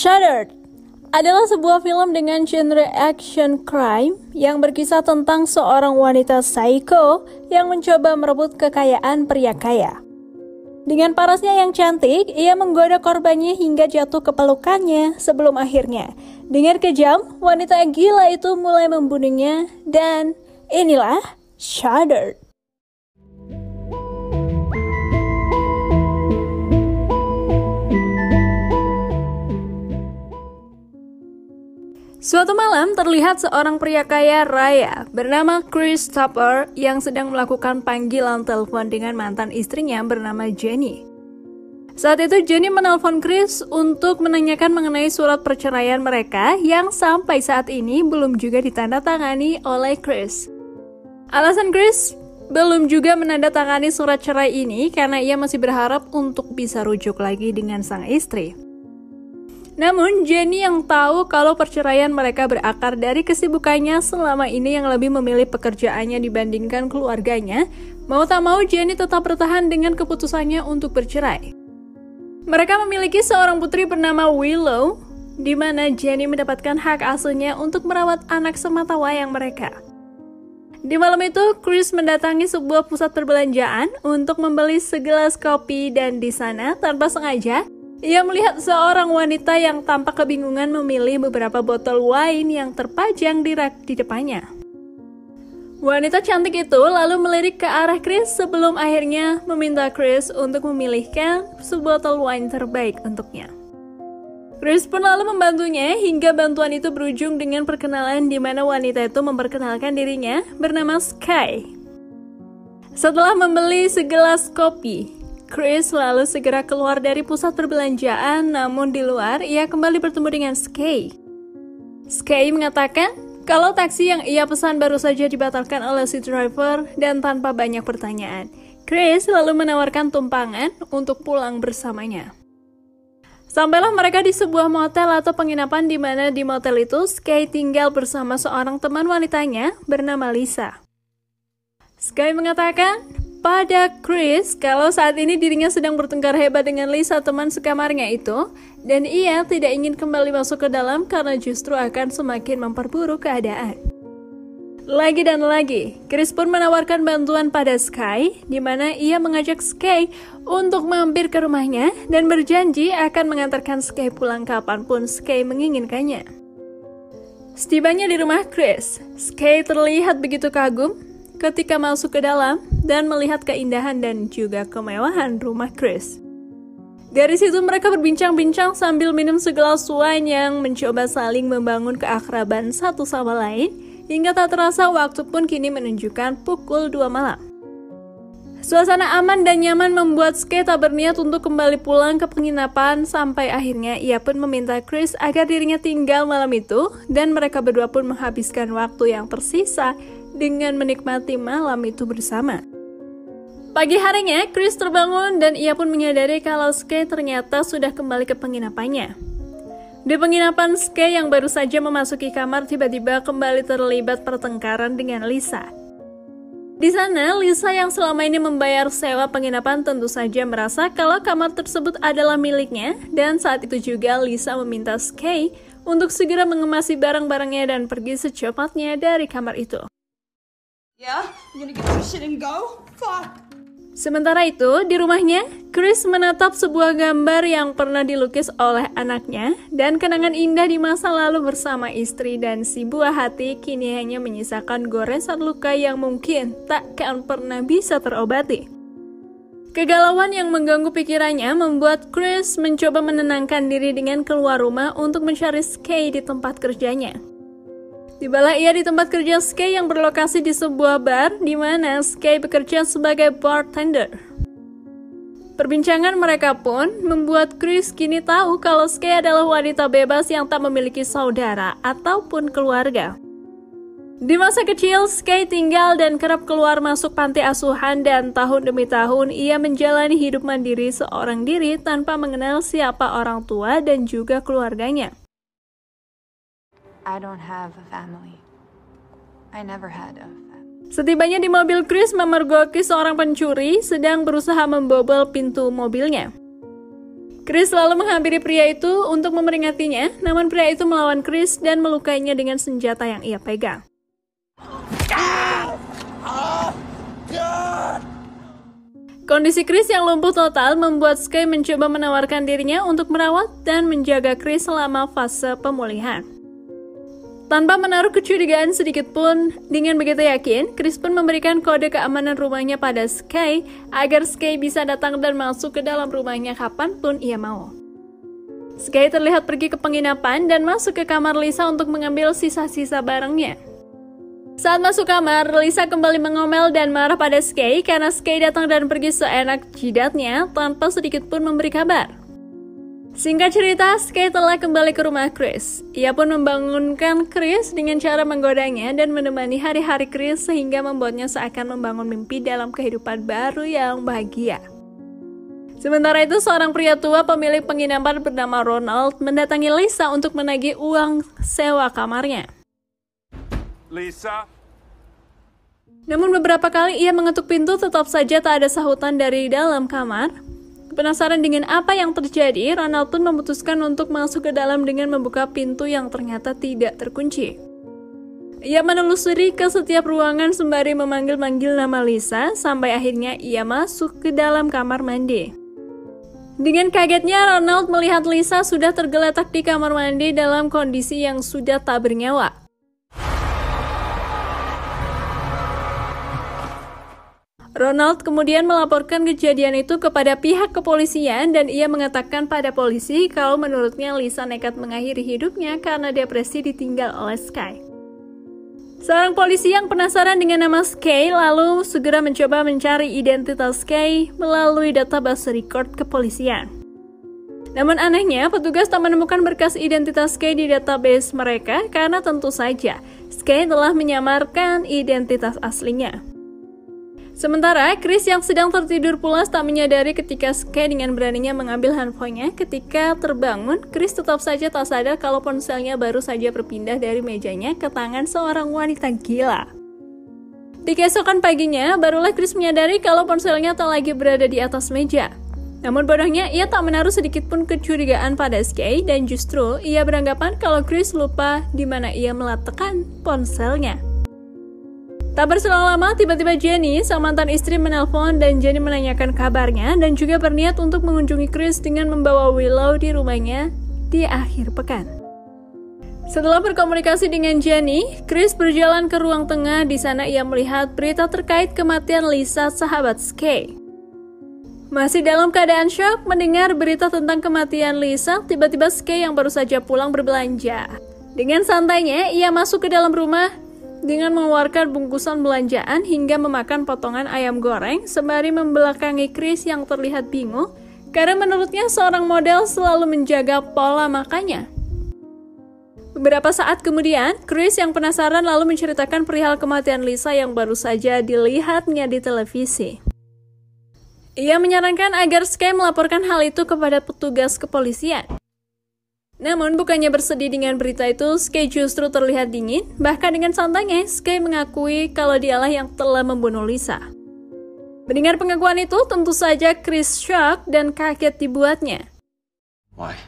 Shudder adalah sebuah film dengan genre action crime yang berkisah tentang seorang wanita psycho yang mencoba merebut kekayaan pria kaya. Dengan parasnya yang cantik, ia menggoda korbannya hingga jatuh ke pelukannya sebelum akhirnya dengan kejam, wanita gila itu mulai membunuhnya dan inilah Shudder. Suatu malam terlihat seorang pria kaya raya bernama Chris Tupper yang sedang melakukan panggilan telepon dengan mantan istrinya bernama Jenny. Saat itu Jenny menelpon Chris untuk menanyakan mengenai surat perceraian mereka yang sampai saat ini belum juga ditandatangani oleh Chris. Alasan Chris belum juga menandatangani surat cerai ini karena ia masih berharap untuk bisa rujuk lagi dengan sang istri. Namun, Jenny yang tahu kalau perceraian mereka berakar dari kesibukannya selama ini yang lebih memilih pekerjaannya dibandingkan keluarganya, mau tak mau Jenny tetap bertahan dengan keputusannya untuk bercerai. Mereka memiliki seorang putri bernama Willow, di mana Jenny mendapatkan hak asuhnya untuk merawat anak sematawayang mereka. Di malam itu, Chris mendatangi sebuah pusat perbelanjaan untuk membeli segelas kopi dan di sana, tanpa sengaja, ia melihat seorang wanita yang tampak kebingungan memilih beberapa botol wine yang terpajang di rak di depannya. Wanita cantik itu lalu melirik ke arah Chris sebelum akhirnya meminta Chris untuk memilihkan sebotol wine terbaik untuknya. Chris pun lalu membantunya hingga bantuan itu berujung dengan perkenalan di mana wanita itu memperkenalkan dirinya bernama Sky. Setelah membeli segelas kopi, Chris lalu segera keluar dari pusat perbelanjaan, namun di luar ia kembali bertemu dengan Sky. Sky mengatakan kalau taksi yang ia pesan baru saja dibatalkan oleh si driver dan tanpa banyak pertanyaan, Chris lalu menawarkan tumpangan untuk pulang bersamanya. Sampailah mereka di sebuah motel atau penginapan di mana di motel itu Sky tinggal bersama seorang teman wanitanya bernama Lisa. Sky mengatakan pada Chris kalau saat ini dirinya sedang bertengkar hebat dengan Lisa teman sekamarnya itu dan ia tidak ingin kembali masuk ke dalam karena justru akan semakin memperburuk keadaan. Lagi dan lagi, Chris pun menawarkan bantuan pada Sky di mana ia mengajak Sky untuk mampir ke rumahnya dan berjanji akan mengantarkan Sky pulang kapanpun Sky menginginkannya. Setibanya di rumah Chris, Sky terlihat begitu kagum ketika masuk ke dalam dan melihat keindahan dan juga kemewahan rumah Chris. Dari situ mereka berbincang-bincang sambil minum segelas wine yang mencoba saling membangun keakraban satu sama lain hingga tak terasa waktu pun kini menunjukkan pukul 2 malam. Suasana aman dan nyaman membuat Sky tak berniat untuk kembali pulang ke penginapan sampai akhirnya ia pun meminta Chris agar dirinya tinggal malam itu dan mereka berdua pun menghabiskan waktu yang tersisa dengan menikmati malam itu bersama. Pagi harinya, Chris terbangun dan ia pun menyadari kalau Sky ternyata sudah kembali ke penginapannya. Di penginapan, Sky yang baru saja memasuki kamar tiba-tiba kembali terlibat pertengkaran dengan Lisa. Di sana, Lisa yang selama ini membayar sewa penginapan tentu saja merasa kalau kamar tersebut adalah miliknya dan saat itu juga Lisa meminta Sky untuk segera mengemasi barang-barangnya dan pergi secepatnya dari kamar itu. Yeah, you gonna get your shit and go? Fuck. Sementara itu, di rumahnya, Chris menatap sebuah gambar yang pernah dilukis oleh anaknya dan kenangan indah di masa lalu bersama istri dan si buah hati kini hanya menyisakan goresan luka yang mungkin takkan pernah bisa terobati. Kegalauan yang mengganggu pikirannya membuat Chris mencoba menenangkan diri dengan keluar rumah untuk mencari Sky di tempat kerjanya. Tibalah ia di tempat kerja Sky yang berlokasi di sebuah bar di mana Sky bekerja sebagai bartender. Perbincangan mereka pun membuat Chris kini tahu kalau Sky adalah wanita bebas yang tak memiliki saudara ataupun keluarga. Di masa kecil, Sky tinggal dan kerap keluar masuk panti asuhan dan tahun demi tahun ia menjalani hidup mandiri seorang diri tanpa mengenal siapa orang tua dan juga keluarganya. I don't have a family. I never had a family. Setibanya di mobil, Chris memergoki seorang pencuri sedang berusaha membobol pintu mobilnya. Chris lalu menghampiri pria itu untuk memperingatinya, namun pria itu melawan Chris dan melukainya dengan senjata yang ia pegang. Kondisi Chris yang lumpuh total membuat Skye mencoba menawarkan dirinya untuk merawat dan menjaga Chris selama fase pemulihan. Tanpa menaruh kecurigaan sedikit pun, dengan begitu yakin, Chris pun memberikan kode keamanan rumahnya pada Skye agar Skye bisa datang dan masuk ke dalam rumahnya kapanpun ia mau. Skye terlihat pergi ke penginapan dan masuk ke kamar Lisa untuk mengambil sisa-sisa barangnya. Saat masuk kamar, Lisa kembali mengomel dan marah pada Skye karena Skye datang dan pergi seenak jidatnya tanpa sedikit pun memberi kabar. Singkat cerita, Skye telah kembali ke rumah Chris. Ia pun membangunkan Chris dengan cara menggodanya dan menemani hari-hari Chris sehingga membuatnya seakan membangun mimpi dalam kehidupan baru yang bahagia. Sementara itu, seorang pria tua pemilik penginapan bernama Ronald mendatangi Lisa untuk menagih uang sewa kamarnya. Lisa? Namun beberapa kali ia mengetuk pintu, tetap saja tak ada sahutan dari dalam kamar. Penasaran dengan apa yang terjadi, Ronald pun memutuskan untuk masuk ke dalam dengan membuka pintu yang ternyata tidak terkunci. Ia menelusuri ke setiap ruangan sembari memanggil-manggil nama Lisa, sampai akhirnya ia masuk ke dalam kamar mandi. Dengan kagetnya, Ronald melihat Lisa sudah tergeletak di kamar mandi dalam kondisi yang sudah tak bernyawa. Ronald kemudian melaporkan kejadian itu kepada pihak kepolisian dan ia mengatakan pada polisi kalau menurutnya Lisa nekat mengakhiri hidupnya karena depresi ditinggal oleh Skye. Seorang polisi yang penasaran dengan nama Skye lalu segera mencoba mencari identitas Skye melalui database record kepolisian. Namun anehnya, petugas tak menemukan berkas identitas Skye di database mereka karena tentu saja Skye telah menyamarkan identitas aslinya. Sementara, Chris yang sedang tertidur pulas tak menyadari ketika Skye dengan beraninya mengambil handphonenya. Ketika terbangun, Chris tetap saja tak sadar kalau ponselnya baru saja berpindah dari mejanya ke tangan seorang wanita gila. Di keesokan paginya, barulah Chris menyadari kalau ponselnya tak lagi berada di atas meja. Namun bodohnya, ia tak menaruh sedikit pun kecurigaan pada Skye dan justru ia beranggapan kalau Chris lupa di mana ia meletakkan ponselnya. Tak berselang lama, tiba-tiba Jenny, sang mantan istri, menelpon dan Jenny menanyakan kabarnya dan juga berniat untuk mengunjungi Chris dengan membawa Willow di rumahnya di akhir pekan. Setelah berkomunikasi dengan Jenny, Chris berjalan ke ruang tengah. Di sana ia melihat berita terkait kematian Lisa, sahabat Skye. Masih dalam keadaan syok mendengar berita tentang kematian Lisa, tiba-tiba Skye yang baru saja pulang berbelanja. Dengan santainya, ia masuk ke dalam rumah dengan mengeluarkan bungkusan belanjaan hingga memakan potongan ayam goreng sembari membelakangi Chris yang terlihat bingung karena menurutnya seorang model selalu menjaga pola makannya. Beberapa saat kemudian, Chris yang penasaran lalu menceritakan perihal kematian Lisa yang baru saja dilihatnya di televisi. Ia menyarankan agar Skye melaporkan hal itu kepada petugas kepolisian. Namun bukannya bersedih dengan berita itu, Skye justru terlihat dingin. Bahkan dengan santainya, Skye mengakui kalau dialah yang telah membunuh Lisa. Mendengar pengakuan itu, tentu saja Chris shock dan kaget dibuatnya. Why?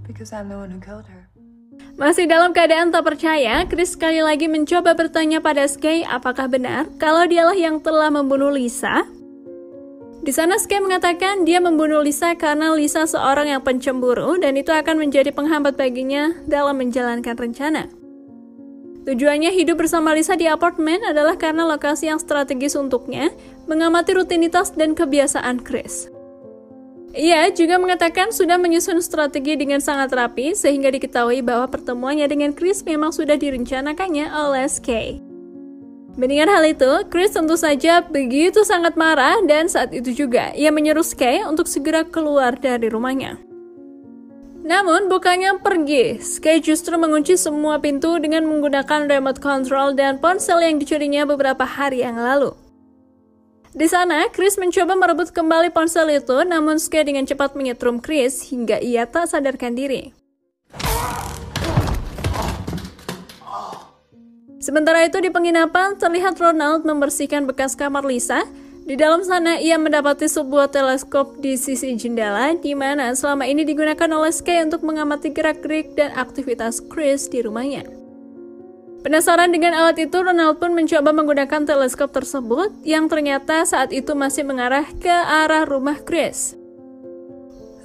Because I'm the one who killed her. Masih dalam keadaan tak percaya, Chris sekali lagi mencoba bertanya pada Skye apakah benar kalau dialah yang telah membunuh Lisa. Di sana Skye mengatakan dia membunuh Lisa karena Lisa seorang yang pencemburu dan itu akan menjadi penghambat baginya dalam menjalankan rencana. Tujuannya hidup bersama Lisa di apartemen adalah karena lokasi yang strategis untuknya, mengamati rutinitas dan kebiasaan Chris. Ia juga mengatakan sudah menyusun strategi dengan sangat rapi sehingga diketahui bahwa pertemuannya dengan Chris memang sudah direncanakannya oleh Skye. Mendengar hal itu, Chris tentu saja begitu sangat marah dan saat itu juga ia menyuruh Skye untuk segera keluar dari rumahnya. Namun bukannya pergi, Skye justru mengunci semua pintu dengan menggunakan remote control dan ponsel yang dicurinya beberapa hari yang lalu. Di sana, Chris mencoba merebut kembali ponsel itu, namun Skye dengan cepat menyetrum Chris hingga ia tak sadarkan diri. Sementara itu di penginapan, terlihat Ronald membersihkan bekas kamar Lisa. Di dalam sana, ia mendapati sebuah teleskop di sisi jendela, di mana selama ini digunakan oleh Skye untuk mengamati gerak-gerik dan aktivitas Chris di rumahnya. Penasaran dengan alat itu, Ronald pun mencoba menggunakan teleskop tersebut, yang ternyata saat itu masih mengarah ke arah rumah Chris.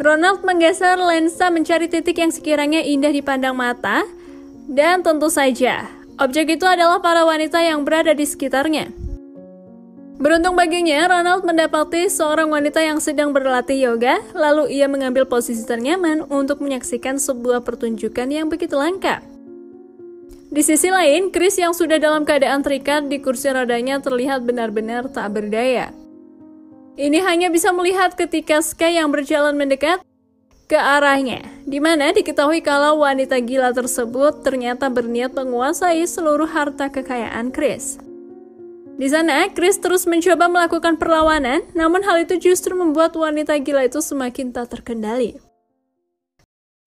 Ronald menggeser lensa mencari titik yang sekiranya indah dipandang mata, dan tentu saja, objek itu adalah para wanita yang berada di sekitarnya. Beruntung baginya, Ronald mendapati seorang wanita yang sedang berlatih yoga, lalu ia mengambil posisi ternyaman untuk menyaksikan sebuah pertunjukan yang begitu lengkap. Di sisi lain, Chris yang sudah dalam keadaan terikat di kursi rodanya terlihat benar-benar tak berdaya. Ini hanya bisa melihat ketika Skye yang berjalan mendekat ke arahnya, di mana diketahui kalau wanita gila tersebut ternyata berniat menguasai seluruh harta kekayaan Chris. Di sana, Chris terus mencoba melakukan perlawanan, namun hal itu justru membuat wanita gila itu semakin tak terkendali.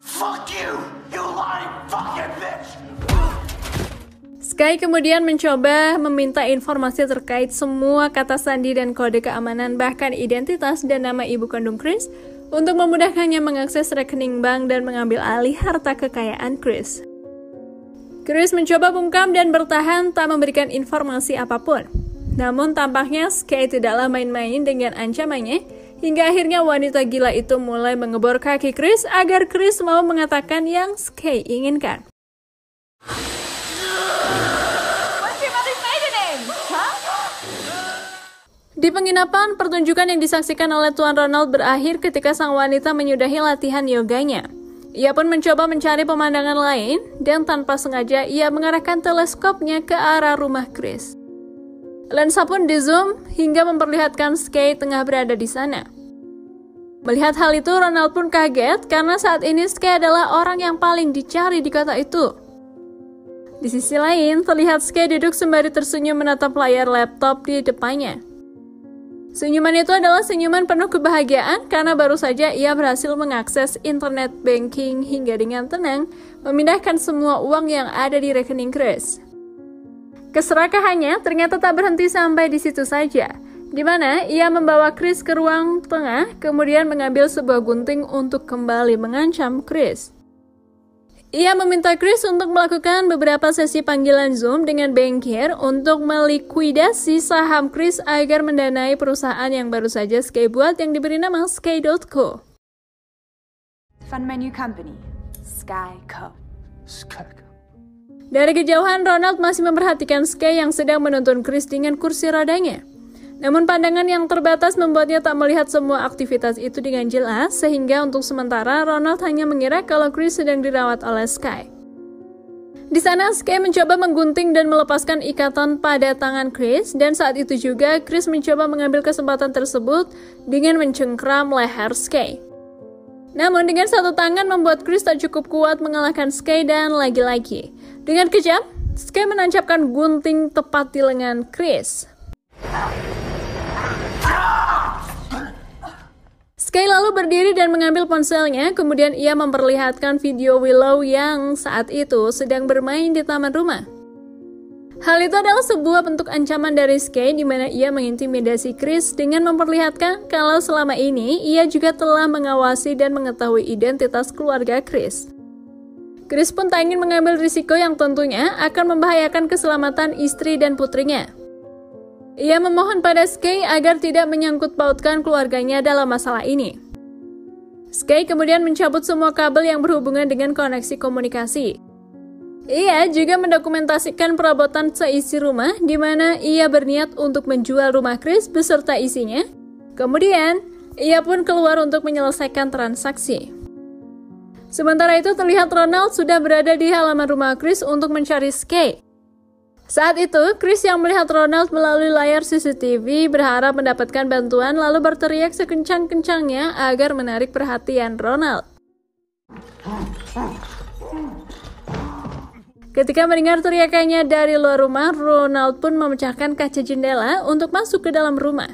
Fuck you, you lying fucking bitch! Skye kemudian mencoba meminta informasi terkait semua kata sandi dan kode keamanan, bahkan identitas dan nama ibu kandung Chris, untuk memudahkannya mengakses rekening bank dan mengambil alih harta kekayaan Chris. Chris mencoba bungkam dan bertahan tak memberikan informasi apapun. Namun tampaknya Skye tidaklah main-main dengan ancamannya, hingga akhirnya wanita gila itu mulai mengebor kaki Chris agar Chris mau mengatakan yang Skye inginkan. What's your mother's maiden name? Huh? Di penginapan, pertunjukan yang disaksikan oleh Tuan Ronald berakhir ketika sang wanita menyudahi latihan yoganya. Ia pun mencoba mencari pemandangan lain, dan tanpa sengaja ia mengarahkan teleskopnya ke arah rumah Chris. Lensa pun di-zoom hingga memperlihatkan Skye tengah berada di sana. Melihat hal itu, Ronald pun kaget karena saat ini Skye adalah orang yang paling dicari di kota itu. Di sisi lain, terlihat Skye duduk sembari tersenyum menatap layar laptop di depannya. Senyuman itu adalah senyuman penuh kebahagiaan karena baru saja ia berhasil mengakses internet banking hingga dengan tenang memindahkan semua uang yang ada di rekening Chris. Keserakahannya ternyata tak berhenti sampai di situ saja, di mana ia membawa Chris ke ruang tengah, kemudian mengambil sebuah gunting untuk kembali mengancam Chris. Ia meminta Chris untuk melakukan beberapa sesi panggilan Zoom dengan bankir untuk melikuidasi saham Chris agar mendanai perusahaan yang baru saja Skye buat yang diberi nama Skye.co. Fund my new company, Skye Co. Dari kejauhan, Ronald masih memperhatikan Skye yang sedang menuntun Chris dengan kursi rodanya. Namun pandangan yang terbatas membuatnya tak melihat semua aktivitas itu dengan jelas, sehingga untuk sementara Ronald hanya mengira kalau Chris sedang dirawat oleh Skye. Di sana, Skye mencoba menggunting dan melepaskan ikatan pada tangan Chris, dan saat itu juga Chris mencoba mengambil kesempatan tersebut dengan mencengkram leher Skye. Namun dengan satu tangan membuat Chris tak cukup kuat mengalahkan Skye, dan lagi-lagi dengan kejam, Skye menancapkan gunting tepat di lengan Chris. Skye lalu berdiri dan mengambil ponselnya, kemudian ia memperlihatkan video Willow yang saat itu sedang bermain di taman rumah. Hal itu adalah sebuah bentuk ancaman dari Skye di mana ia mengintimidasi Chris dengan memperlihatkan kalau selama ini ia juga telah mengawasi dan mengetahui identitas keluarga Chris. Chris pun tak ingin mengambil risiko yang tentunya akan membahayakan keselamatan istri dan putrinya. Ia memohon pada Skye agar tidak menyangkut pautkan keluarganya dalam masalah ini. Skye kemudian mencabut semua kabel yang berhubungan dengan koneksi komunikasi. Ia juga mendokumentasikan perabotan seisi rumah di mana ia berniat untuk menjual rumah Chris beserta isinya. Kemudian, ia pun keluar untuk menyelesaikan transaksi. Sementara itu terlihat Ronald sudah berada di halaman rumah Chris untuk mencari Skye. Saat itu, Chris yang melihat Ronald melalui layar CCTV berharap mendapatkan bantuan lalu berteriak sekencang-kencangnya agar menarik perhatian Ronald. Ketika mendengar teriakannya dari luar rumah, Ronald pun memecahkan kaca jendela untuk masuk ke dalam rumah.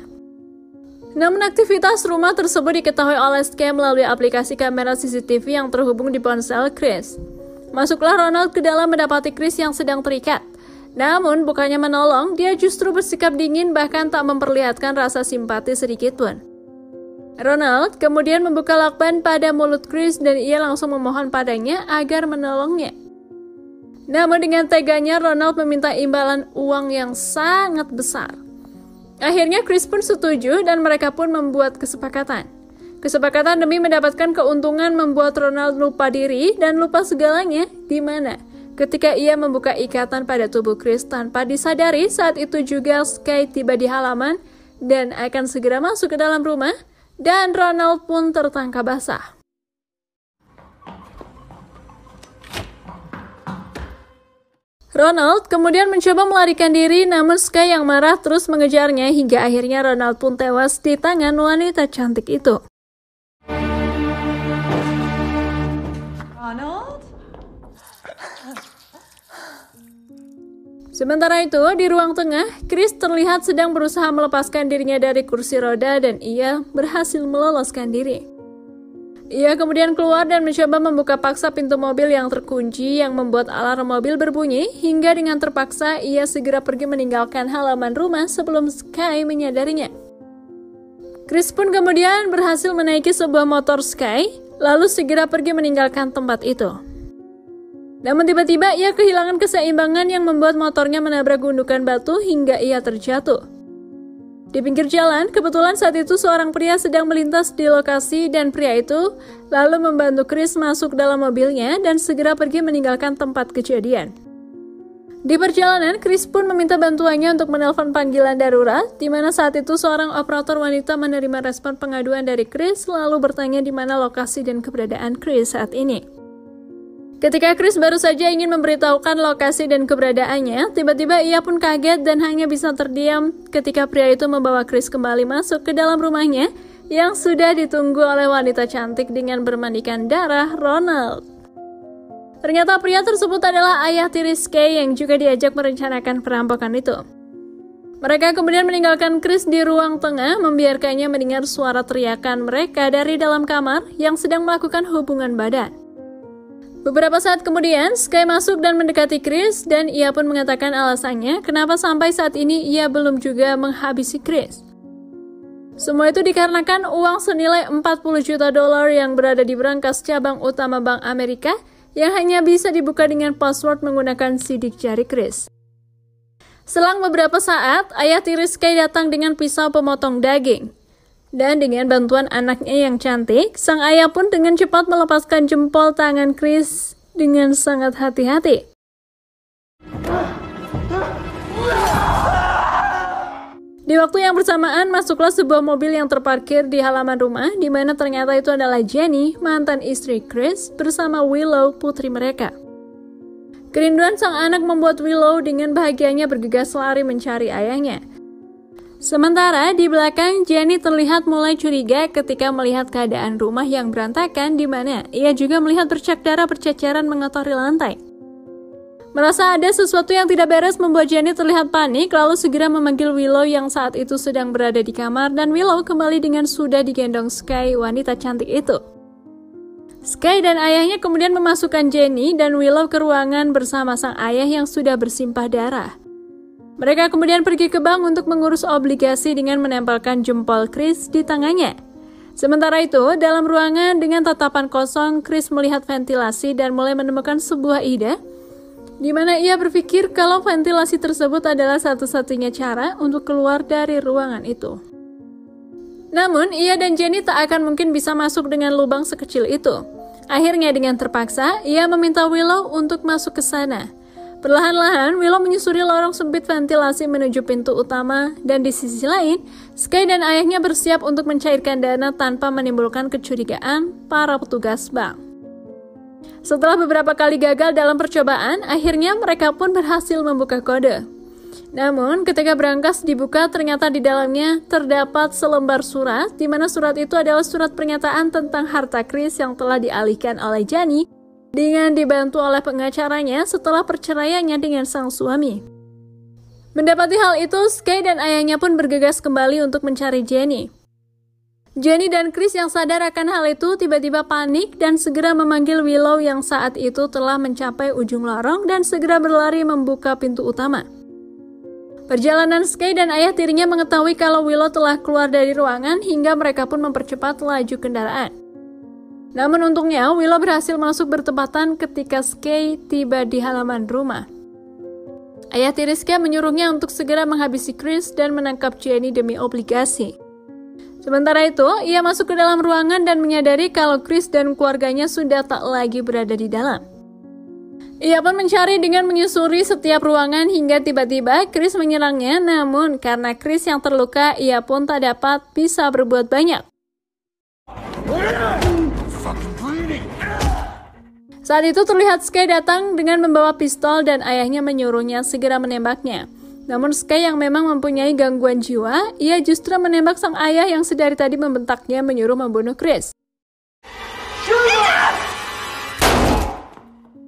Namun aktivitas rumah tersebut diketahui oleh Skye melalui aplikasi kamera CCTV yang terhubung di ponsel Chris. Masuklah Ronald ke dalam mendapati Chris yang sedang terikat. Namun, bukannya menolong, dia justru bersikap dingin bahkan tak memperlihatkan rasa simpati sedikitpun. Ronald kemudian membuka lakban pada mulut Chris dan ia langsung memohon padanya agar menolongnya. Namun dengan teganya, Ronald meminta imbalan uang yang sangat besar. Akhirnya Chris pun setuju dan mereka pun membuat kesepakatan. Kesepakatan demi mendapatkan keuntungan membuat Ronald lupa diri dan lupa segalanya, di mana ketika ia membuka ikatan pada tubuh Chris tanpa disadari, saat itu juga Sky tiba di halaman dan akan segera masuk ke dalam rumah, dan Ronald pun tertangkap basah. Ronald kemudian mencoba melarikan diri, namun Sky yang marah terus mengejarnya hingga akhirnya Ronald pun tewas di tangan wanita cantik itu. Ronald? Sementara itu, di ruang tengah, Chris terlihat sedang berusaha melepaskan dirinya dari kursi roda dan ia berhasil meloloskan diri. Ia kemudian keluar dan mencoba membuka paksa pintu mobil yang terkunci yang membuat alarm mobil berbunyi hingga dengan terpaksa ia segera pergi meninggalkan halaman rumah sebelum Sky menyadarinya. Chris pun kemudian berhasil menaiki sebuah motor Sky, lalu segera pergi meninggalkan tempat itu. Namun tiba-tiba ia kehilangan keseimbangan yang membuat motornya menabrak gundukan batu hingga ia terjatuh. Di pinggir jalan, kebetulan saat itu seorang pria sedang melintas di lokasi dan pria itu lalu membantu Chris masuk dalam mobilnya dan segera pergi meninggalkan tempat kejadian. Di perjalanan, Chris pun meminta bantuannya untuk menelpon panggilan darurat, di mana saat itu seorang operator wanita menerima respon pengaduan dari Chris lalu bertanya di mana lokasi dan keberadaan Chris saat ini. Ketika Chris baru saja ingin memberitahukan lokasi dan keberadaannya, tiba-tiba ia pun kaget dan hanya bisa terdiam ketika pria itu membawa Chris kembali masuk ke dalam rumahnya yang sudah ditunggu oleh wanita cantik dengan bermandikan darah, Ronald. Ternyata pria tersebut adalah ayah tiri Sky yang juga diajak merencanakan perampokan itu. Mereka kemudian meninggalkan Chris di ruang tengah, membiarkannya mendengar suara teriakan mereka dari dalam kamar yang sedang melakukan hubungan badan. Beberapa saat kemudian, Sky masuk dan mendekati Chris dan ia pun mengatakan alasannya kenapa sampai saat ini ia belum juga menghabisi Chris. Semua itu dikarenakan uang senilai $40 juta yang berada di brankas cabang utama Bank Amerika yang hanya bisa dibuka dengan password menggunakan sidik jari Chris. Selang beberapa saat, ayah tiri Sky datang dengan pisau pemotong daging. Dan dengan bantuan anaknya yang cantik, sang ayah pun dengan cepat melepaskan jempol tangan Chris dengan sangat hati-hati. Di waktu yang bersamaan, masuklah sebuah mobil yang terparkir di halaman rumah, di mana ternyata itu adalah Jenny, mantan istri Chris, bersama Willow, putri mereka. Kerinduan sang anak membuat Willow dengan bahagianya bergegas lari mencari ayahnya. Sementara di belakang, Jenny terlihat mulai curiga ketika melihat keadaan rumah yang berantakan, di mana ia juga melihat bercak darah berceceran mengotori lantai. Merasa ada sesuatu yang tidak beres membuat Jenny terlihat panik, lalu segera memanggil Willow yang saat itu sedang berada di kamar, dan Willow kembali dengan sudah digendong Sky, wanita cantik itu. Sky dan ayahnya kemudian memasukkan Jenny dan Willow ke ruangan bersama sang ayah yang sudah bersimpah darah. Mereka kemudian pergi ke bank untuk mengurus obligasi dengan menempelkan jempol Chris di tangannya. Sementara itu, dalam ruangan dengan tatapan kosong, Chris melihat ventilasi dan mulai menemukan sebuah ide, di mana ia berpikir kalau ventilasi tersebut adalah satu-satunya cara untuk keluar dari ruangan itu. Namun, ia dan Jenny tak akan mungkin bisa masuk dengan lubang sekecil itu. Akhirnya dengan terpaksa, ia meminta Willow untuk masuk ke sana. Perlahan-lahan, Willow menyusuri lorong sempit ventilasi menuju pintu utama, dan di sisi lain, Sky dan ayahnya bersiap untuk mencairkan dana tanpa menimbulkan kecurigaan para petugas bank. Setelah beberapa kali gagal dalam percobaan, akhirnya mereka pun berhasil membuka kode. Namun, ketika brankas dibuka, ternyata di dalamnya terdapat selembar surat, di mana surat itu adalah surat pernyataan tentang harta Chris yang telah dialihkan oleh Jenny dengan dibantu oleh pengacaranya setelah perceraiannya dengan sang suami. Mendapati hal itu, Sky dan ayahnya pun bergegas kembali untuk mencari Jenny. Jenny dan Chris yang sadar akan hal itu tiba-tiba panik dan segera memanggil Willow yang saat itu telah mencapai ujung lorong dan segera berlari membuka pintu utama. Perjalanan Skye dan ayah tirinya mengetahui kalau Willow telah keluar dari ruangan hingga mereka pun mempercepat laju kendaraan. Namun untungnya Willow berhasil masuk bertepatan ketika Skye tiba di halaman rumah. Ayah tiri Skye menyuruhnya untuk segera menghabisi Chris dan menangkap Jenny demi obligasi. Sementara itu, ia masuk ke dalam ruangan dan menyadari kalau Chris dan keluarganya sudah tak lagi berada di dalam. Ia pun mencari dengan menyusuri setiap ruangan hingga tiba-tiba Chris menyerangnya, namun karena Chris yang terluka, ia pun tak dapat bisa berbuat banyak. Saat itu terlihat Skye datang dengan membawa pistol dan ayahnya menyuruhnya segera menembaknya. Namun Skye yang memang mempunyai gangguan jiwa, ia justru menembak sang ayah yang sedari tadi membentaknya menyuruh membunuh Chris.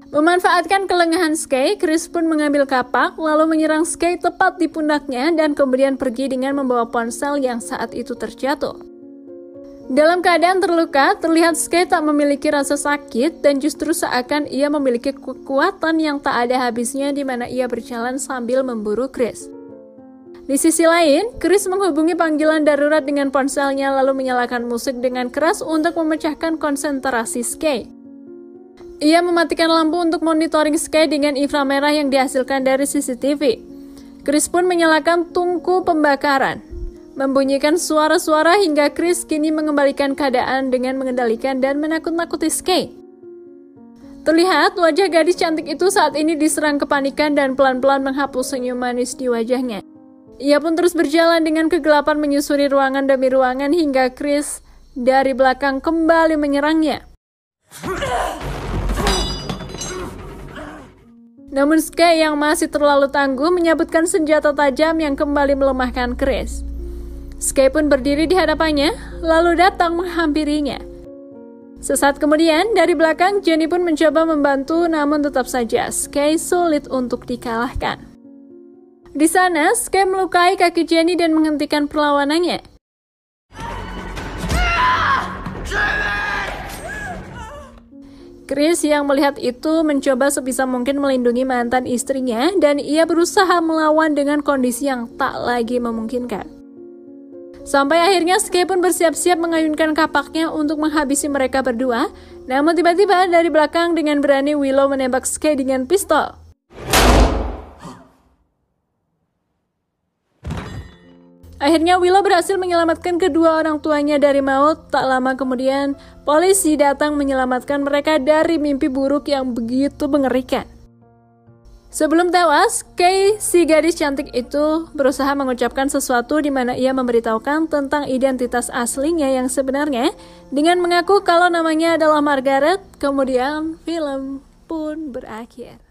Memanfaatkan kelengahan Skye, Chris pun mengambil kapak lalu menyerang Skye tepat di pundaknya dan kemudian pergi dengan membawa ponsel yang saat itu terjatuh. Dalam keadaan terluka, terlihat Skye tak memiliki rasa sakit dan justru seakan ia memiliki kekuatan yang tak ada habisnya di mana ia berjalan sambil memburu Chris. Di sisi lain, Chris menghubungi panggilan darurat dengan ponselnya lalu menyalakan musik dengan keras untuk memecahkan konsentrasi Skye. Ia mematikan lampu untuk monitoring Skye dengan inframerah yang dihasilkan dari CCTV. Chris pun menyalakan tungku pembakaran, membunyikan suara-suara hingga Chris kini mengembalikan keadaan dengan mengendalikan dan menakut-nakuti Skye. Terlihat wajah gadis cantik itu saat ini diserang kepanikan dan pelan-pelan menghapus senyum manis di wajahnya. Ia pun terus berjalan dengan kegelapan menyusuri ruangan demi ruangan hingga Chris dari belakang kembali menyerangnya. Namun Skye yang masih terlalu tangguh menyabutkan senjata tajam yang kembali melemahkan Chris. Skye pun berdiri di hadapannya, lalu datang menghampirinya. Sesaat kemudian, dari belakang Jenny pun mencoba membantu, namun tetap saja Skye sulit untuk dikalahkan. Di sana, Skye melukai kaki Jenny dan menghentikan perlawanannya. Chris yang melihat itu mencoba sebisa mungkin melindungi mantan istrinya dan ia berusaha melawan dengan kondisi yang tak lagi memungkinkan. Sampai akhirnya Skye pun bersiap-siap mengayunkan kapaknya untuk menghabisi mereka berdua, namun tiba-tiba dari belakang dengan berani Willow menembak Skye dengan pistol. Akhirnya Willow berhasil menyelamatkan kedua orang tuanya dari maut. Tak lama kemudian, polisi datang menyelamatkan mereka dari mimpi buruk yang begitu mengerikan. Sebelum tewas, Skye, si gadis cantik itu berusaha mengucapkan sesuatu di mana ia memberitahukan tentang identitas aslinya yang sebenarnya dengan mengaku kalau namanya adalah Margaret. Kemudian film pun berakhir.